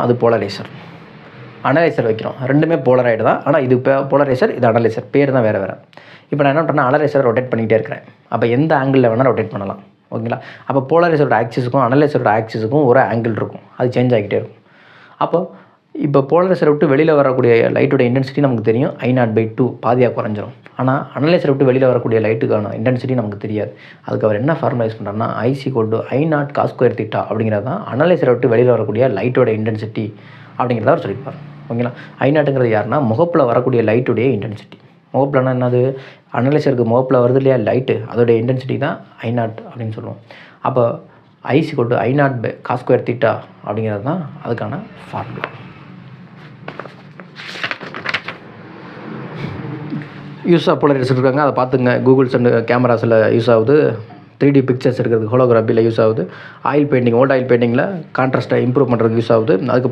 அது polariser. Analyser வைக்கிறோம். ரெண்டுமே போலராய்டு தான். ஆனால் இது போலரைசர், இது அனலைசர். பேர் தான் வேறு வேறு. இப்போ நான் என்ன பண்ணுறேன்னா அனலைசரை ரொட்டேட் பண்ணிகிட்டே இருக்கிறேன். அப்போ எந்த ஆங்கிளில் வேணால் ரொட்டேட் பண்ணலாம். ஓகேங்களா? அப்போ போலரைசரோட ஆக்சிஸுக்கும் அனலைசரோட ஆக்சிஸுக்கும் ஒரு ஆங்கிள் இருக்கும். அது சேஞ்ச் ஆகிக்கிட்டே இருக்கும். அப்போ இப்போ போலரைசரை விட்டு வெளியில் வரக்கூடிய லைட்டோட இன்டென்சிட்டி நமக்கு தெரியும். I0/2 பாதியாக குறைஞ்சிரும். ஆனால் அனலைசரை விட்டு வெளியில் வரக்கூடிய லைட்டுக்கான இன்டென்சிட்டி நமக்கு தெரியாது. அதுக்கு அவர் என்ன ஃபார்முலா யூஸ் பண்ணுறாருன்னா I=I0 cos² θ அப்படிங்கிறது தான் அனலைசரை விட்டு வெளியில் வரக்கூடிய லைட்டோட இன்டென்சிட்டி அப்படிங்கிறத அவர் சொல்லியிருப்பார். ஓகேங்களா? I0ங்கிறது யாருன்னா முகப்பில் வரக்கூடிய லைட்டுடைய இன்டென்சிட்டி. முகப்பில்னா என்னது? அனலைசருக்கு முகப்பில் வருது இல்லையா லைட்டு, அதோடைய இன்டென்சிட்டி தான் I0 அப்படின்னு சொல்லுவோம். அப்போ I=I0 cos² θ அப்படிங்கிறது தான் அதுக்கான ஃபார்முலா. யூஸ் ஆஃப் போலரைசர் இருக்காங்க, அதை பார்த்துங்க. கூகுள்ஸ் அண்ட் கேமராஸில் யூஸ் ஆகுது. 3D பிக்சர்ஸ் எடுக்கிறதுக்கு ஹோலோகிராஃபியில் யூஸ் ஆகுது. ஆயில் பெயிண்டிங், ஓல்ட் ஆயில் பெயிண்டிங்கில் கான்ட்ராஸ்ட்டை இம்ப்ரூவ் பண்ணுறதுக்கு யூஸ் ஆகுது. அதுக்கு